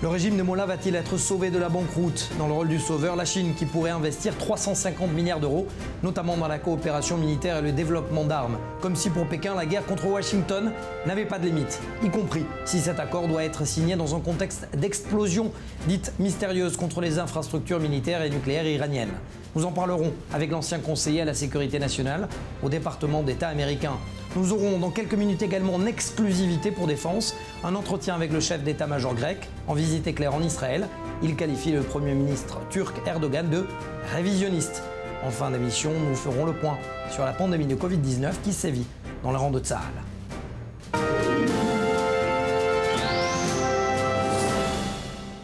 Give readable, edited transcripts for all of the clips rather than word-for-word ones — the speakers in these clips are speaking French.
Le régime de Mollah va-t-il être sauvé de la banqueroute? Dans le rôle du sauveur, la Chine qui pourrait investir 350 milliards d'euros, notamment dans la coopération militaire et le développement d'armes. Comme si pour Pékin, la guerre contre Washington n'avait pas de limite, y compris si cet accord doit être signé dans un contexte d'explosion dite mystérieuse contre les infrastructures militaires et nucléaires iraniennes. Nous en parlerons avec l'ancien conseiller à la sécurité nationale au département d'État américain. Nous aurons dans quelques minutes également en exclusivité pour Défense un entretien avec le chef d'état-major grec en visite éclair en Israël. Il qualifie le Premier ministre turc Erdogan de révisionniste. En fin d'émission, nous ferons le point sur la pandémie de Covid-19 qui sévit dans les rangs de Tsahal.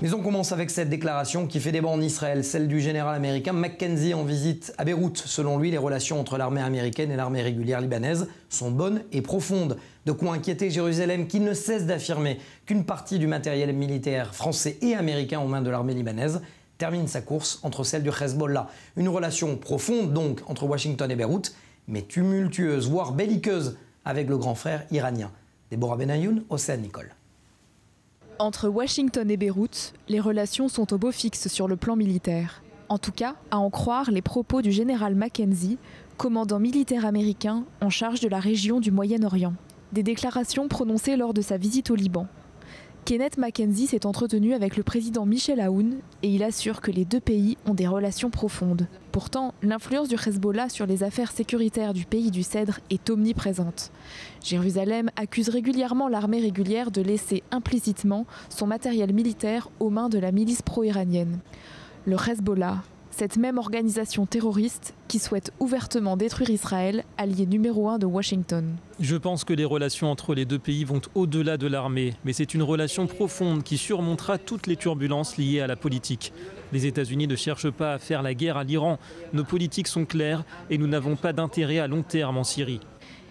Mais on commence avec cette déclaration qui fait débat en Israël, celle du général américain McKenzie en visite à Beyrouth. Selon lui, les relations entre l'armée américaine et l'armée régulière libanaise sont bonnes et profondes. De quoi inquiéter Jérusalem qui ne cesse d'affirmer qu'une partie du matériel militaire français et américain aux mains de l'armée libanaise termine sa course entre celle du Hezbollah. Une relation profonde donc entre Washington et Beyrouth, mais tumultueuse, voire belliqueuse avec le grand frère iranien. Déborah Benayoun, Océane Nicole. Entre Washington et Beyrouth, les relations sont au beau fixe sur le plan militaire. En tout cas, à en croire les propos du général McKenzie, commandant militaire américain en charge de la région du Moyen-Orient. Des déclarations prononcées lors de sa visite au Liban. Kenneth McKenzie s'est entretenu avec le président Michel Aoun et il assure que les deux pays ont des relations profondes. Pourtant, l'influence du Hezbollah sur les affaires sécuritaires du pays du Cèdre est omniprésente. Jérusalem accuse régulièrement l'armée régulière de laisser implicitement son matériel militaire aux mains de la milice pro-iranienne. Le Hezbollah, cette même organisation terroriste qui souhaite ouvertement détruire Israël, allié numéro 1 de Washington. Je pense que les relations entre les deux pays vont au-delà de l'armée, mais c'est une relation profonde qui surmontera toutes les turbulences liées à la politique. Les États-Unis ne cherchent pas à faire la guerre à l'Iran. Nos politiques sont claires et nous n'avons pas d'intérêt à long terme en Syrie.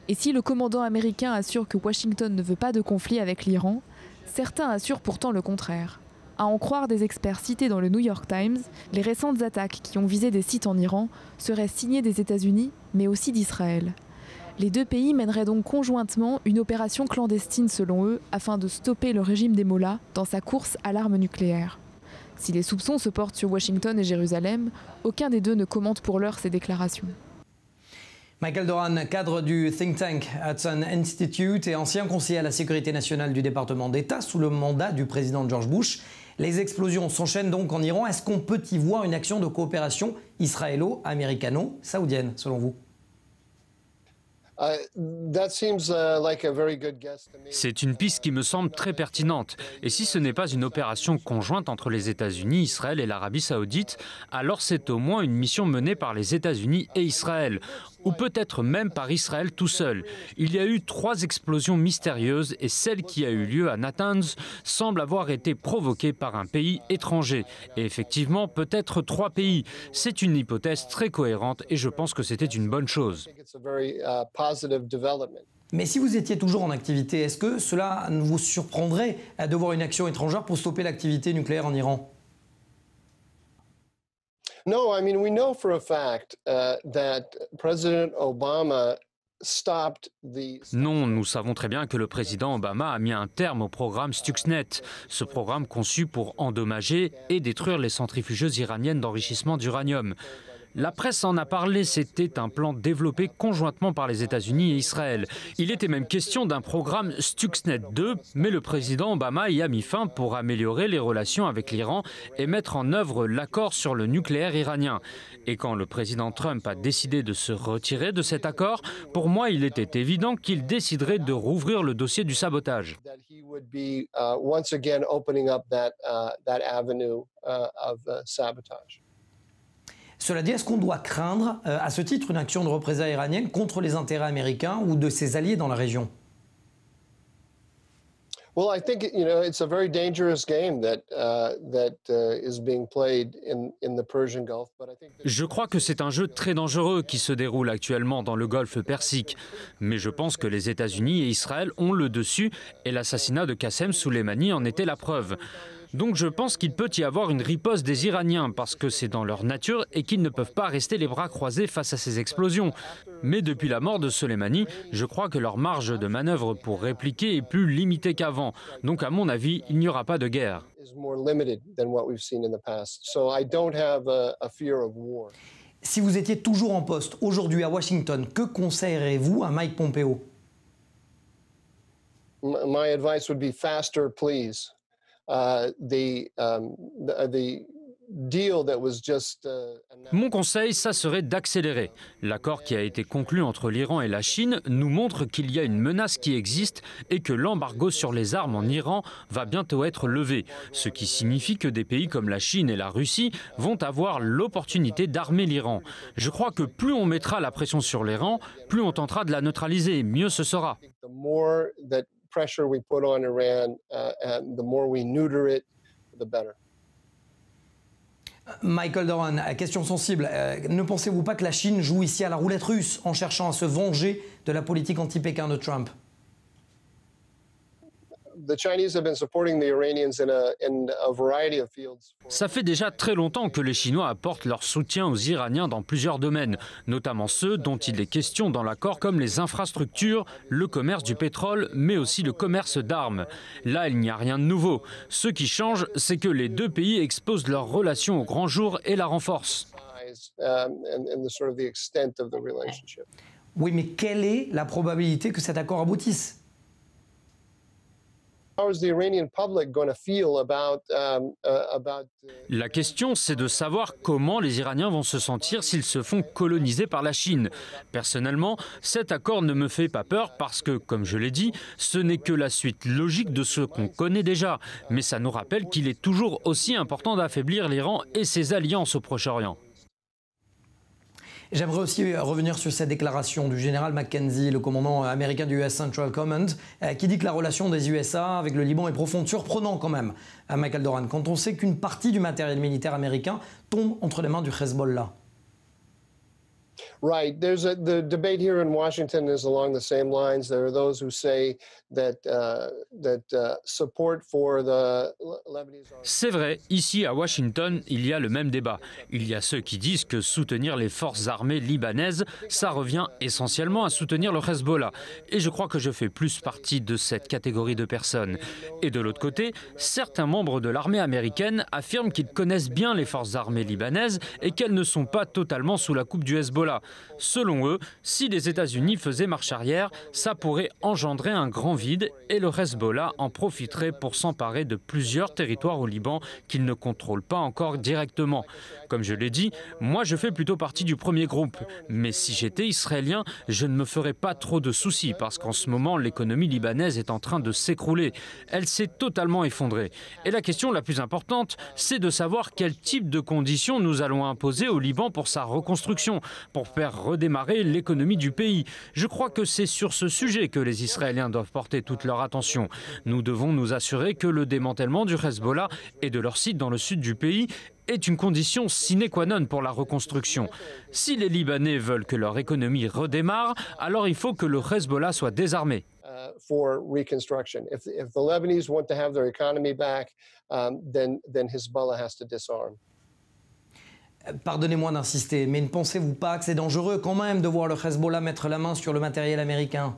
Et si le commandant américain assure que Washington ne veut pas de conflit avec l'Iran, certains assurent pourtant le contraire. À en croire des experts cités dans le New York Times, les récentes attaques qui ont visé des sites en Iran seraient signées des États-Unis, mais aussi d'Israël. Les deux pays mèneraient donc conjointement une opération clandestine selon eux, afin de stopper le régime des Mollahs dans sa course à l'arme nucléaire. Si les soupçons se portent sur Washington et Jérusalem, aucun des deux ne commente pour l'heure ces déclarations. Michael Doran, cadre du think tank Hudson Institute et ancien conseiller à la sécurité nationale du département d'État sous le mandat du président George Bush. Les explosions s'enchaînent donc en Iran. Est-ce qu'on peut y voir une action de coopération israélo-américano-saoudienne, selon vous? C'est une piste qui me semble très pertinente. Et si ce n'est pas une opération conjointe entre les États-Unis, Israël et l'Arabie Saoudite, alors c'est au moins une mission menée par les États-Unis et Israël. Ou peut-être même par Israël tout seul. Il y a eu 3 explosions mystérieuses et celle qui a eu lieu à Natanz semble avoir été provoquée par un pays étranger. Et effectivement, peut-être 3 pays. C'est une hypothèse très cohérente et je pense que c'était une bonne chose. Mais si vous étiez toujours en activité, est-ce que cela vous surprendrait de voir une action étrangère pour stopper l'activité nucléaire en Iran? No, I mean, we know for a fact that President Obama stopped the... Non, nous savons très bien que le président Obama a mis un terme au programme Stuxnet, ce programme conçu pour endommager et détruire les centrifugeuses iraniennes d'enrichissement d'uranium. La presse en a parlé, c'était un plan développé conjointement par les États-Unis et Israël. Il était même question d'un programme Stuxnet 2, mais le président Obama y a mis fin pour améliorer les relations avec l'Iran et mettre en œuvre l'accord sur le nucléaire iranien. Et quand le président Trump a décidé de se retirer de cet accord, pour moi il était évident qu'il déciderait de rouvrir le dossier du sabotage. Cela dit, est-ce qu'on doit craindre, à ce titre, une action de représailles iranienne contre les intérêts américains ou de ses alliés dans la région? Well, I think it's a very dangerous game that is being played in the Persian Gulf. Je crois que c'est un jeu très dangereux qui se déroule actuellement dans le Golfe Persique. Mais je pense que les États-Unis et Israël ont le dessus et l'assassinat de Qassem Soleimani en était la preuve. Donc je pense qu'il peut y avoir une riposte des Iraniens parce que c'est dans leur nature et qu'ils ne peuvent pas rester les bras croisés face à ces explosions. Mais depuis la mort de Soleimani, je crois que leur marge de manœuvre pour répliquer est plus limitée qu'avant. Donc à mon avis, il n'y aura pas de guerre. Si vous étiez toujours en poste aujourd'hui à Washington, que conseillerez-vous à Mike Pompeo? My advice would be faster, please. Mon conseil, ça serait d'accélérer. L'accord qui a été conclu entre l'Iran et la Chine nous montre qu'il y a une menace qui existe et que l'embargo sur les armes en Iran va bientôt être levé. Ce qui signifie que des pays comme la Chine et la Russie vont avoir l'opportunité d'armer l'Iran. Je crois que plus on mettra la pression sur l'Iran, plus on tentera de la neutraliser, mieux ce sera. Pressure we put on Iran, and the more we neuter it, the better. Michael Doran, question sensible. Ne pensez-vous pas que la Chine joue ici à la roulette russe en cherchant à se venger de la politique anti-Pékin de Trump? Ça fait déjà très longtemps que les Chinois apportent leur soutien aux Iraniens dans plusieurs domaines, notamment ceux dont il est question dans l'accord comme les infrastructures, le commerce du pétrole, mais aussi le commerce d'armes. Là, il n'y a rien de nouveau. Ce qui change, c'est que les deux pays exposent leurs relations au grand jour et la renforcent. Oui, mais quelle est la probabilité que cet accord aboutisse? La question, c'est de savoir comment les Iraniens vont se sentir s'ils se font coloniser par la Chine. Personnellement, cet accord ne me fait pas peur parce que, comme je l'ai dit, ce n'est que la suite logique de ce qu'on connaît déjà. Mais ça nous rappelle qu'il est toujours aussi important d'affaiblir l'Iran et ses alliances au Proche-Orient. J'aimerais aussi revenir sur cette déclaration du général McKenzie, le commandant américain du US Central Command, qui dit que la relation des USA avec le Liban est profonde. Surprenant quand même, Michael Doran, quand on sait qu'une partie du matériel militaire américain tombe entre les mains du Hezbollah. Right. The debate here in Washington is along the same lines. There are those who say that support for the Lebanese. C'est vrai, ici à Washington, il y a le même débat. Il y a ceux qui disent que soutenir les forces armées libanaises, ça revient essentiellement à soutenir le Hezbollah. Et je crois que je fais plus partie de cette catégorie de personnes. Et de l'autre côté, certains membres de l'armée américaine affirment qu'ils connaissent bien les forces armées libanaises et qu'elles ne sont pas totalement sous la coupe du Hezbollah. Selon eux, si les États-Unis faisaient marche arrière, ça pourrait engendrer un grand vide et le Hezbollah en profiterait pour s'emparer de plusieurs territoires au Liban qu'il ne contrôle pas encore directement. Comme je l'ai dit, moi je fais plutôt partie du premier groupe. Mais si j'étais israélien, je ne me ferais pas trop de soucis parce qu'en ce moment, l'économie libanaise est en train de s'écrouler. Elle s'est totalement effondrée. Et la question la plus importante, c'est de savoir quel type de conditions nous allons imposer au Liban pour sa reconstruction, pour faire redémarrer l'économie du pays. Je crois que c'est sur ce sujet que les Israéliens doivent porter toute leur attention. Nous devons nous assurer que le démantèlement du Hezbollah et de leur site dans le sud du pays est une condition sine qua non pour la reconstruction. Si les Libanais veulent que leur économie redémarre, alors il faut que le Hezbollah soit désarmé. For reconstruction. If the Lebanese want to have their economy back, then Hezbollah has to disarm. Pardonnez-moi d'insister, mais ne pensez-vous pas que c'est dangereux quand même de voir le Hezbollah mettre la main sur le matériel américain?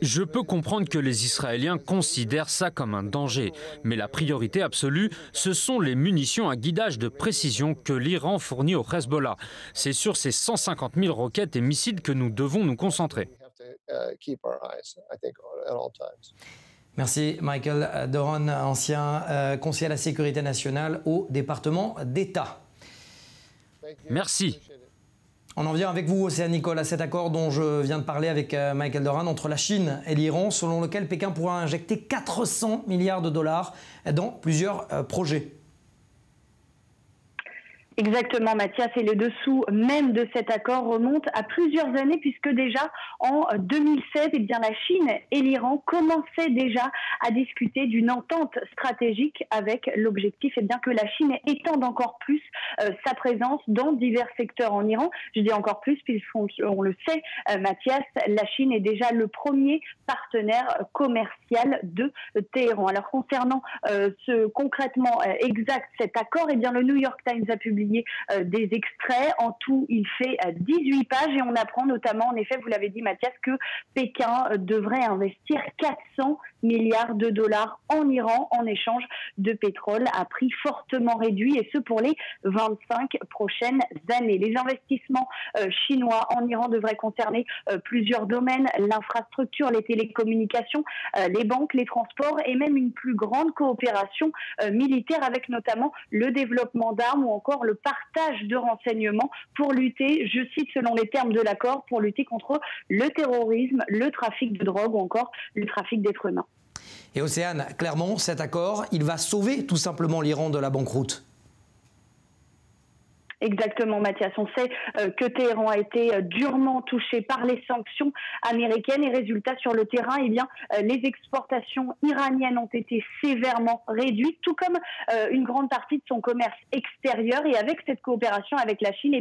Je peux comprendre que les Israéliens considèrent ça comme un danger, mais la priorité absolue, ce sont les munitions à guidage de précision que l'Iran fournit au Hezbollah. C'est sur ces 150 000 roquettes et missiles que nous devons nous concentrer. Merci Michael Doran, ancien conseiller à la sécurité nationale au département d'État. Merci. On en vient avec vous, Océane Nicole, à cet accord dont je viens de parler avec Michael Doran entre la Chine et l'Iran, selon lequel Pékin pourra injecter 400 milliards de dollars dans plusieurs projets. Exactement, Mathias, et le dessous même de cet accord remonte à plusieurs années puisque déjà en 2016, la Chine et l'Iran commençaient déjà à discuter d'une entente stratégique avec l'objectif que la Chine étende encore plus sa présence dans divers secteurs en Iran. Je dis encore plus puisqu'on le sait, Mathias, la Chine est déjà le premier partenaire commercial de Téhéran. Alors concernant concrètement exact cet accord, le New York Times a publié des extraits. En tout, il fait 18 pages et on apprend notamment, en effet, vous l'avez dit Mathias, que Pékin devrait investir 400 milliards de dollars en Iran en échange de pétrole à prix fortement réduit, et ce pour les 25 prochaines années. Les investissements chinois en Iran devraient concerner plusieurs domaines: l'infrastructure, les télécommunications, les banques, les transports et même une plus grande coopération militaire avec notamment le développement d'armes ou encore le partage de renseignements pour lutter, je cite selon les termes de l'accord, pour lutter contre le terrorisme, le trafic de drogue ou encore le trafic d'êtres humains. Et Océane, clairement, cet accord, il va sauver tout simplement l'Iran de la banqueroute. Exactement, Mathias. On sait que Téhéran a été durement touché par les sanctions américaines et résultat sur le terrain, les exportations iraniennes ont été sévèrement réduites, tout comme une grande partie de son commerce extérieur. Et avec cette coopération avec la Chine,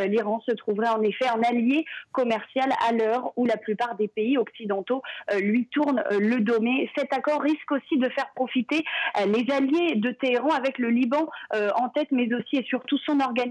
l'Iran se trouverait en effet un allié commercial à l'heure où la plupart des pays occidentaux lui tournent le dos. Mais cet accord risque aussi de faire profiter les alliés de Téhéran, avec le Liban en tête, mais aussi et surtout son organisation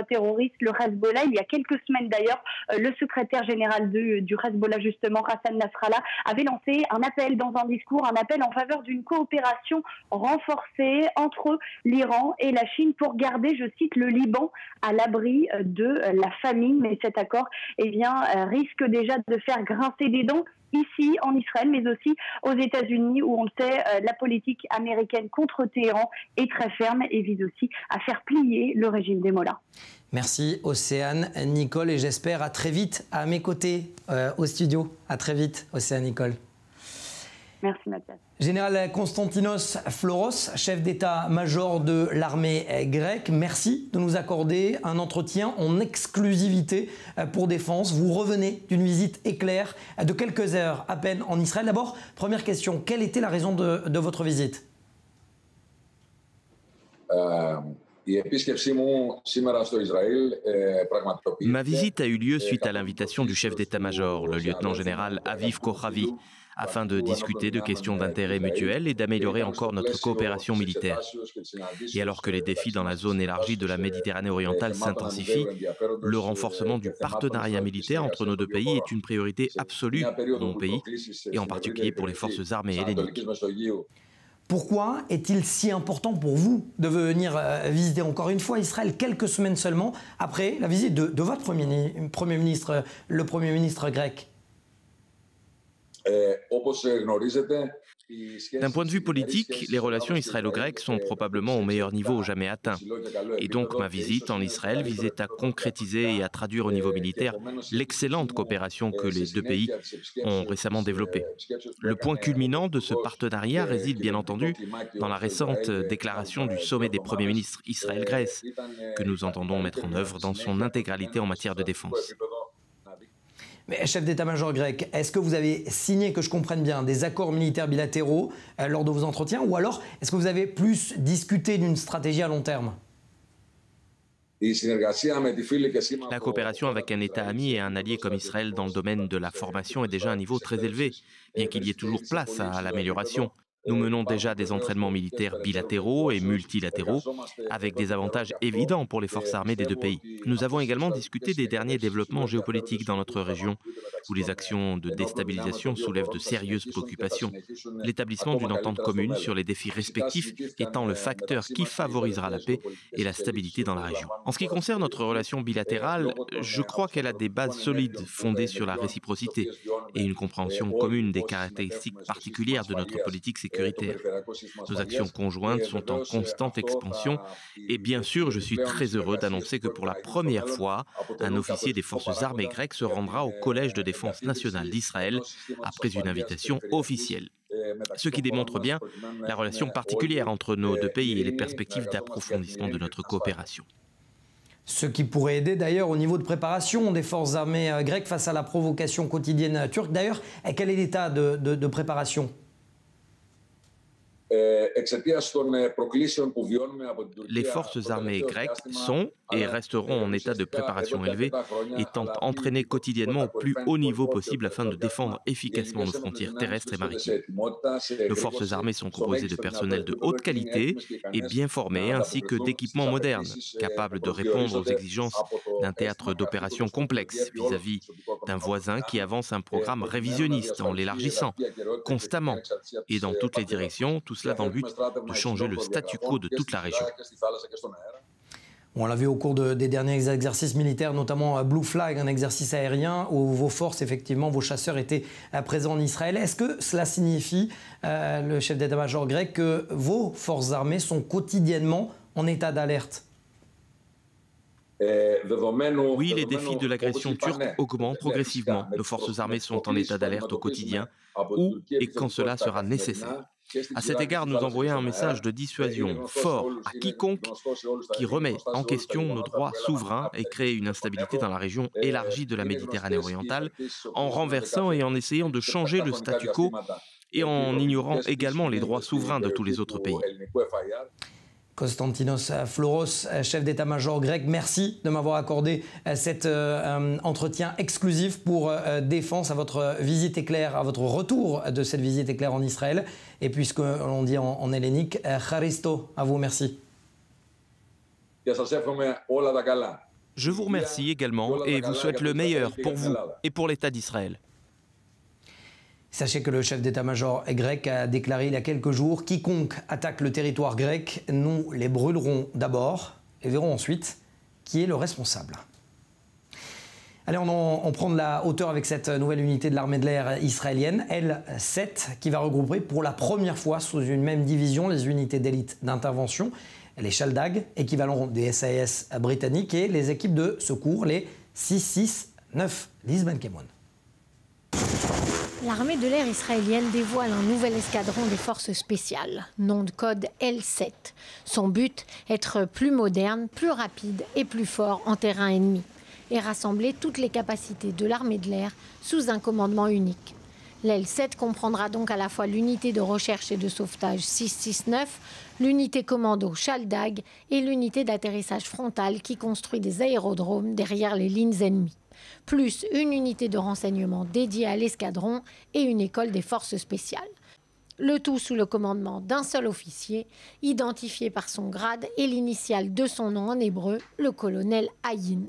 terroriste, le Hezbollah. Il y a quelques semaines d'ailleurs, le secrétaire général du Hezbollah, justement, Hassan Nasrallah, avait lancé un appel dans un discours, un appel en faveur d'une coopération renforcée entre l'Iran et la Chine pour garder, je cite, le Liban à l'abri de la famine. Mais cet accord risque déjà de faire grincer des dents ici en Israël, mais aussi aux États-Unis, où on le sait, la politique américaine contre Téhéran est très ferme et vise aussi à faire plier le régime des mollahs. Merci Océane, Nicole, et j'espère à très vite à mes côtés au studio. À très vite, Océane, Nicole. Merci Mathias. Général Konstantinos Floros, chef d'état-major de l'armée grecque, merci de nous accorder un entretien en exclusivité pour Défense. Vous revenez d'une visite éclair de quelques heures à peine en Israël. D'abord, première question, quelle était la raison de votre visite ? Ma visite a eu lieu suite à l'invitation du chef d'état-major, le lieutenant-général Aviv Kochavi, afin de discuter de questions d'intérêt mutuel et d'améliorer encore notre coopération militaire. Et alors que les défis dans la zone élargie de la Méditerranée orientale s'intensifient, le renforcement du partenariat militaire entre nos deux pays est une priorité absolue pour mon pays, et en particulier pour les forces armées helléniques. Pourquoi est-il si important pour vous de venir visiter encore une fois Israël quelques semaines seulement après la visite de votre Premier ministre, le Premier ministre grec ? D'un point de vue politique, les relations israélo-grecques sont probablement au meilleur niveau jamais atteint. Et donc ma visite en Israël visait à concrétiser et à traduire au niveau militaire l'excellente coopération que les deux pays ont récemment développée. Le point culminant de ce partenariat réside bien entendu dans la récente déclaration du sommet des premiers ministres Israël-Grèce, que nous entendons mettre en œuvre dans son intégralité en matière de défense. Mais chef d'état-major grec, est-ce que vous avez signé, que je comprenne bien, des accords militaires bilatéraux lors de vos entretiens, ou alors est-ce que vous avez plus discuté d'une stratégie à long terme ? La coopération avec un État ami et un allié comme Israël dans le domaine de la formation est déjà à un niveau très élevé, bien qu'il y ait toujours place à l'amélioration. Nous menons déjà des entraînements militaires bilatéraux et multilatéraux, avec des avantages évidents pour les forces armées des deux pays. Nous avons également discuté des derniers développements géopolitiques dans notre région, où les actions de déstabilisation soulèvent de sérieuses préoccupations. L'établissement d'une entente commune sur les défis respectifs étant le facteur qui favorisera la paix et la stabilité dans la région. En ce qui concerne notre relation bilatérale, je crois qu'elle a des bases solides fondées sur la réciprocité et une compréhension commune des caractéristiques particulières de notre politique sécuritaire. Nos actions conjointes sont en constante expansion et bien sûr, je suis très heureux d'annoncer que pour la première fois, un officier des forces armées grecques se rendra au Collège de défense nationale d'Israël après une invitation officielle. Ce qui démontre bien la relation particulière entre nos deux pays et les perspectives d'approfondissement de notre coopération. Ce qui pourrait aider d'ailleurs au niveau de préparation des forces armées grecques face à la provocation quotidienne turque. D'ailleurs, quel est l'état de préparation ? Les forces armées grecques sont et resteront en état de préparation élevée et tentent d'entraîner quotidiennement au plus haut niveau possible afin de défendre efficacement nos frontières terrestres et maritimes. Nos forces armées sont composées de personnel de haute qualité et bien formés, ainsi que d'équipements modernes, capables de répondre aux exigences d'un théâtre d'opération complexe vis-à-vis d'un voisin qui avance un programme révisionniste en l'élargissant constamment et dans toutes les directions, tout cela dans le but de changer le statu quo de toute la région. On l'a vu au cours des derniers exercices militaires, notamment Blue Flag, un exercice aérien où vos forces, effectivement, vos chasseurs étaient présents en Israël. Est-ce que cela signifie, le chef d'état-major grec, que vos forces armées sont quotidiennement en état d'alerte ? Oui, les défis de l'agression turque augmentent progressivement. Nos forces armées sont en état d'alerte au quotidien, où et quand cela sera nécessaire. À cet égard, nous envoyons un message de dissuasion fort à quiconque qui remet en question nos droits souverains et crée une instabilité dans la région élargie de la Méditerranée orientale, en renversant et en essayant de changer le statu quo et en ignorant également les droits souverains de tous les autres pays. Konstantinos Floros, chef d'état-major grec, merci de m'avoir accordé cet entretien exclusif pour Défense à votre visite éclair, à votre retour de cette visite éclair en Israël. Et puisque l'on dit en hellénique, Charisto, à vous, merci. Je vous remercie également et vous souhaite le meilleur pour vous et pour l'État d'Israël. Sachez que le chef d'état-major grec a déclaré il y a quelques jours « Quiconque attaque le territoire grec, nous les brûlerons d'abord et verrons ensuite qui est le responsable ». Allez, on prend de la hauteur avec cette nouvelle unité de l'armée de l'air israélienne, L7, qui va regrouper pour la première fois sous une même division les unités d'élite d'intervention, les Shaldag, équivalent des SAS britanniques, et les équipes de secours, les 669. Lise Ben-Kemoun. L'armée de l'air israélienne dévoile un nouvel escadron des forces spéciales, nom de code L7. Son but, être plus moderne, plus rapide et plus fort en terrain ennemi, et rassembler toutes les capacités de l'armée de l'air sous un commandement unique. L'L7 comprendra donc à la fois l'unité de recherche et de sauvetage 669, l'unité commando Shaldag et l'unité d'atterrissage frontal qui construit des aérodromes derrière les lignes ennemies, plus une unité de renseignement dédiée à l'escadron et une école des forces spéciales. Le tout sous le commandement d'un seul officier, identifié par son grade et l'initiale de son nom en hébreu, le colonel Ayin.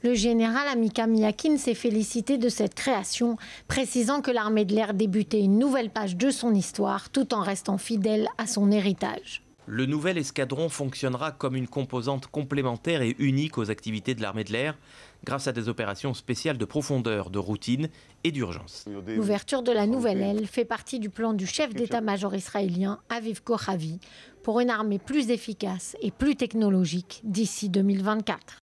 Le général Amika Miakin s'est félicité de cette création, précisant que l'armée de l'air débutait une nouvelle page de son histoire tout en restant fidèle à son héritage. Le nouvel escadron fonctionnera comme une composante complémentaire et unique aux activités de l'armée de l'air, grâce à des opérations spéciales de profondeur, de routine et d'urgence. L'ouverture de la nouvelle aile fait partie du plan du chef d'état-major israélien Aviv Kochavi pour une armée plus efficace et plus technologique d'ici 2024.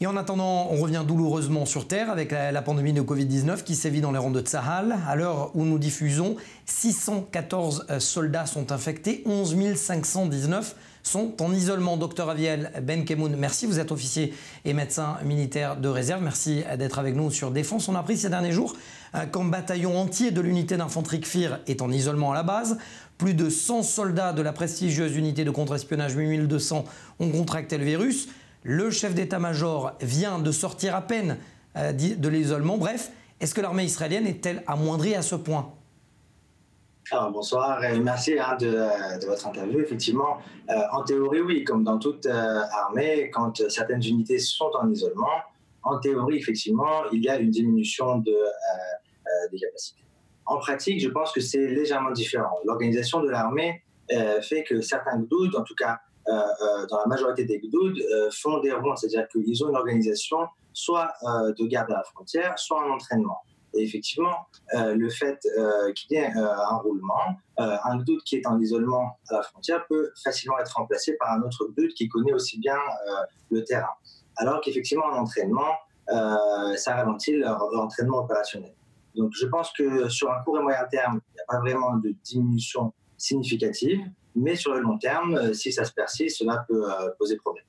Et en attendant, on revient douloureusement sur Terre avec la pandémie de Covid-19 qui sévit dans les rangs de Tsahal. À l'heure où nous diffusons, 614 soldats sont infectés, 11 519 sont en isolement. Docteur Aviel Ben-Kemoun, merci. Vous êtes officier et médecin militaire de réserve. Merci d'être avec nous sur Défense. On a appris ces derniers jours qu'un bataillon entier de l'unité d'infanterie Kfir est en isolement à la base. Plus de 100 soldats de la prestigieuse unité de contre-espionnage 8200 ont contracté le virus. Le chef d'état-major vient de sortir à peine de l'isolement. Bref, est-ce que l'armée israélienne est-elle amoindrie à ce point ? Alors, bonsoir et merci de votre interview. Effectivement, en théorie, oui, comme dans toute armée, quand certaines unités sont en isolement, en théorie, effectivement, il y a une diminution des capacités. En pratique, je pense que c'est légèrement différent. L'organisation de l'armée fait que certains gdouds, en tout cas dans la majorité des gdouds, font des ronds, c'est-à-dire qu'ils ont une organisation soit de garde à la frontière, soit en entraînement. Et effectivement, le fait qu'il y ait un roulement, un gdoud qui est en isolement à la frontière peut facilement être remplacé par un autre gdoud qui connaît aussi bien le terrain. Alors qu'effectivement, en entraînement, ça ralentit leur entraînement opérationnel. Donc je pense que sur un court et moyen terme, il n'y a pas vraiment de diminution significative, mais sur le long terme, si ça se persiste, cela peut poser problème.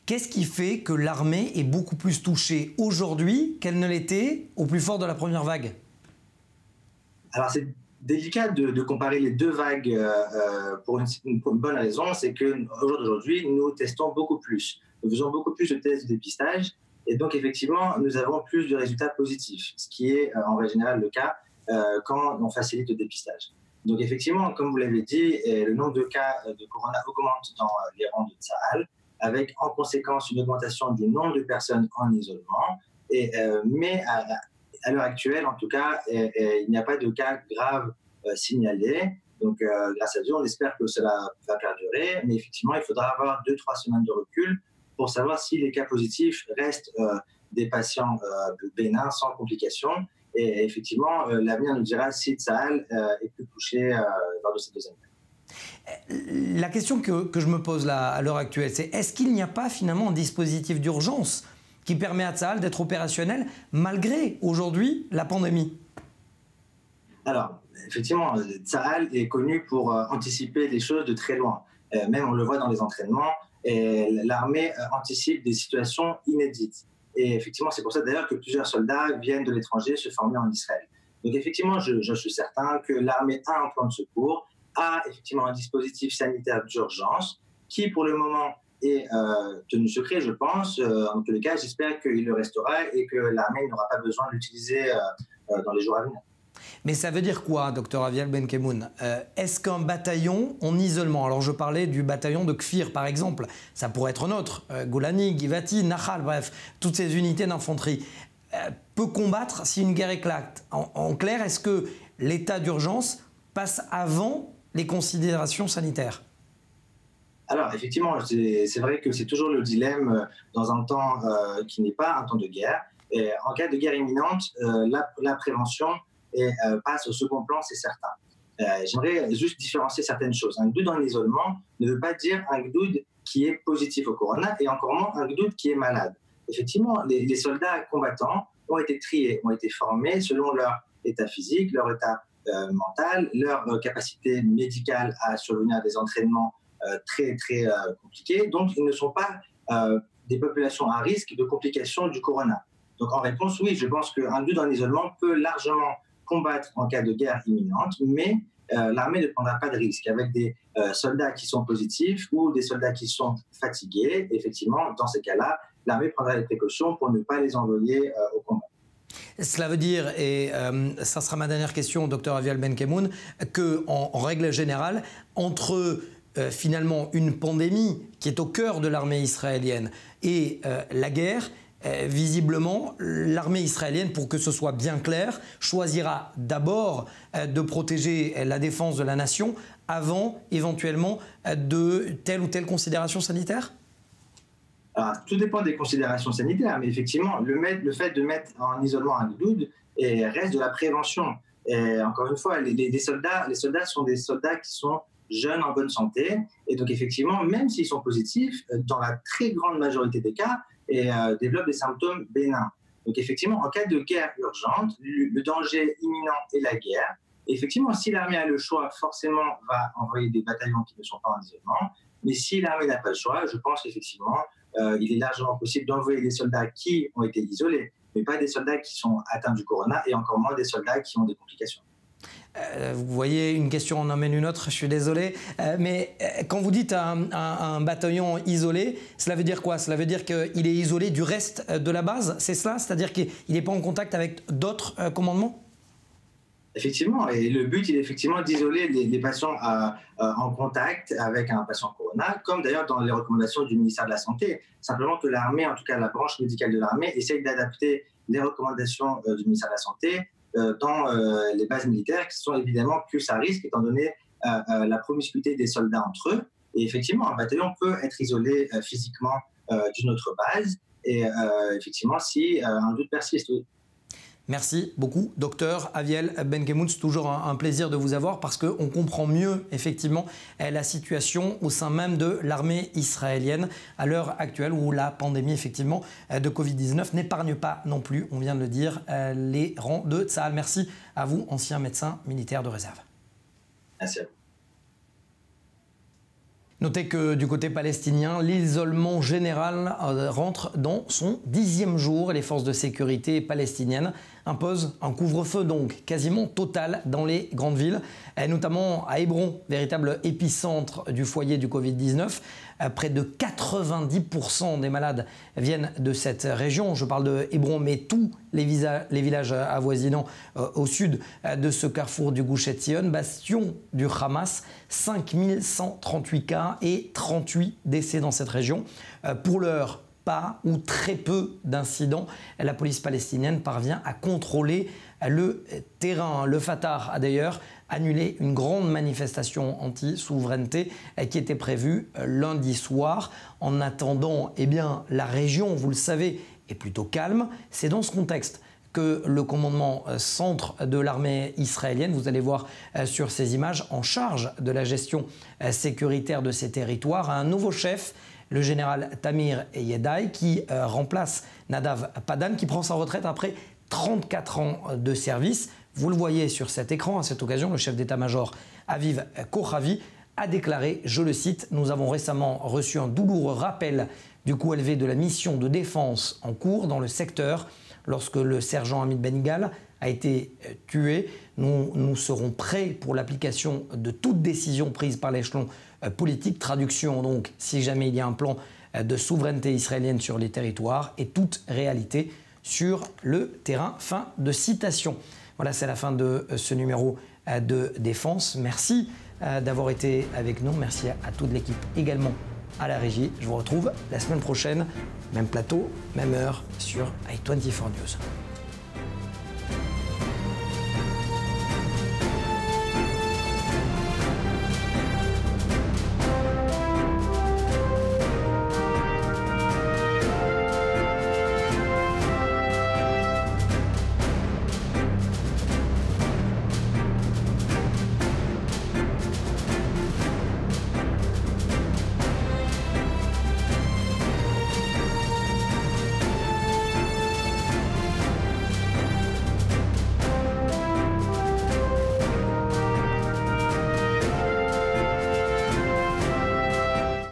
Qu'est-ce qui fait que l'armée est beaucoup plus touchée aujourd'hui qu'elle ne l'était au plus fort de la première vague? Alors c'est délicat de comparer les deux vagues pour une bonne raison, c'est qu'aujourd'hui, nous testons beaucoup plus. Nous faisons beaucoup plus de tests de dépistage et donc effectivement, nous avons plus de résultats positifs, ce qui est en règle générale le cas quand on facilite le dépistage. Donc effectivement, comme vous l'avez dit, le nombre de cas de corona augmente dans les rangs de Tsahal, avec en conséquence une augmentation du nombre de personnes en isolement. Mais à l'heure actuelle, en tout cas, il n'y a pas de cas graves signalés. Donc grâce à Dieu, on espère que cela va perdurer. Mais effectivement, il faudra avoir 2-3 semaines de recul pour savoir si les cas positifs restent des patients bénins sans complications. Et effectivement, l'avenir nous dira si Tsahal est plus touché lors de ces deuxièmes vagues. La question que je me pose là, à l'heure actuelle, c'est est-ce qu'il n'y a pas finalement un dispositif d'urgence qui permet à Tsahal d'être opérationnel malgré aujourd'hui la pandémie? Alors, effectivement, Tsahal est connu pour anticiper les choses de très loin. Même on le voit dans les entraînements, l'armée anticipe des situations inédites. Et effectivement, c'est pour ça d'ailleurs que plusieurs soldats viennent de l'étranger se former en Israël. Donc effectivement, je suis certain que l'armée a un plan de secours, a effectivement un dispositif sanitaire d'urgence qui, pour le moment, est tenu secret, je pense. En tous les cas, j'espère qu'il le restera et que l'armée n'aura pas besoin de l'utiliser dans les jours à venir. Mais ça veut dire quoi, Dr Aviel Benkemoun? Est-ce qu'un bataillon en isolement, alors je parlais du bataillon de Kfir par exemple, ça pourrait être notre, Golani, Givati, Nahal, bref, toutes ces unités d'infanterie, peut combattre si une guerre éclate? En clair, est-ce que l'état d'urgence passe avant les considérations sanitaires? Alors, effectivement, c'est vrai que c'est toujours le dilemme dans un temps qui n'est pas un temps de guerre. Et en cas de guerre imminente, la prévention passe au second plan, c'est certain. J'aimerais juste différencier certaines choses. Un gdoud en isolement ne veut pas dire un gdoud qui est positif au corona et encore moins un gdoud qui est malade. Effectivement, les soldats combattants ont été triés, ont été formés selon leur état physique, leur état mental, leur capacité médicale à survenir à des entraînements très compliqués. Donc, ils ne sont pas des populations à risque de complications du corona. Donc, en réponse, oui, je pense qu'un gdoud en isolement peut largement combattre en cas de guerre imminente, mais l'armée ne prendra pas de risque avec des soldats qui sont positifs ou des soldats qui sont fatigués. Effectivement, dans ces cas-là, l'armée prendra les précautions pour ne pas les envoyer au combat. Cela veut dire, et ça sera ma dernière question, Dr Aviel Benkemoun, qu'en règle générale, entre finalement une pandémie qui est au cœur de l'armée israélienne et la guerre, visiblement, l'armée israélienne, pour que ce soit bien clair, choisira d'abord de protéger la défense de la nation avant, éventuellement, de telle ou telle considération sanitaire? Alors, tout dépend des considérations sanitaires, mais effectivement, le fait de mettre en isolement un gdoud reste de la prévention. Et encore une fois, les soldats sont des soldats qui sont jeunes, en bonne santé, et donc effectivement, même s'ils sont positifs, dans la très grande majorité des cas, développent des symptômes bénins. Donc effectivement, en cas de guerre urgente, le danger imminent est la guerre. Et effectivement, si l'armée a le choix, forcément va envoyer des bataillons qui ne sont pas en isolement. Mais si l'armée n'a pas le choix, je pense qu'effectivement, il est largement possible d'envoyer des soldats qui ont été isolés, mais pas des soldats qui sont atteints du corona et encore moins des soldats qui ont des complications. Vous voyez, une question en emmène une autre, je suis désolé. Mais quand vous dites un bataillon isolé, cela veut dire quoi? Cela veut dire qu'il est isolé du reste de la base, c'est cela? C'est-à-dire qu'il n'est pas en contact avec d'autres commandements? Effectivement, et le but, il est effectivement d'isoler les patients en contact avec un patient corona, comme d'ailleurs dans les recommandations du ministère de la Santé. Simplement que l'armée, en tout cas la branche médicale de l'armée, essaye d'adapter les recommandations du ministère de la Santé dans les bases militaires qui sont évidemment plus à risque étant donné la promiscuité des soldats entre eux. Et effectivement, un bataillon peut être isolé physiquement d'une autre base et effectivement si un doute persiste, oui. Merci beaucoup, docteur Aviel Benkemoun. C'est toujours un plaisir de vous avoir parce qu'on comprend mieux effectivement la situation au sein même de l'armée israélienne à l'heure actuelle où la pandémie effectivement de Covid-19 n'épargne pas non plus, on vient de le dire, les rangs de Tsahal. Merci à vous, ancien médecin militaire de réserve. Merci à vous. Notez que du côté palestinien, l'isolement général rentre dans son 10e jour et les forces de sécurité palestiniennes imposent un couvre-feu donc quasiment total dans les grandes villes, notamment à Hébron, véritable épicentre du foyer du Covid-19. Près de 90% des malades viennent de cette région. Je parle de Hébron, mais tous les villages avoisinants au sud de ce carrefour du Gush Etzion, bastion du Hamas. 5138 cas et 38 décès dans cette région. Pour l'heure, pas ou très peu d'incidents. La police palestinienne parvient à contrôler le terrain. Le Fatah a d'ailleurs annulé une grande manifestation anti-souveraineté qui était prévue lundi soir. En attendant, la région, vous le savez, est plutôt calme. C'est dans ce contexte que le commandement centre de l'armée israélienne, vous allez voir sur ces images, en charge de la gestion sécuritaire de ces territoires, a un nouveau chef, le général Tamir Yedai, qui remplace Nadav Padan, qui prend sa retraite après 34 ans de service. Vous le voyez sur cet écran, à cette occasion, le chef d'état-major Aviv Kochavi a déclaré, je le cite, « Nous avons récemment reçu un douloureux rappel du coût élevé de la mission de défense en cours dans le secteur. Lorsque le sergent Hamid Ben Igal a été tué, nous serons prêts pour l'application de toute décision prise par l'échelon politique. Traduction donc, si jamais il y a un plan de souveraineté israélienne sur les territoires et toute réalité sur le terrain. » Fin de citation. Voilà, c'est la fin de ce numéro de Défense. Merci d'avoir été avec nous. Merci à toute l'équipe également à la régie. Je vous retrouve la semaine prochaine, même plateau, même heure sur i24 News.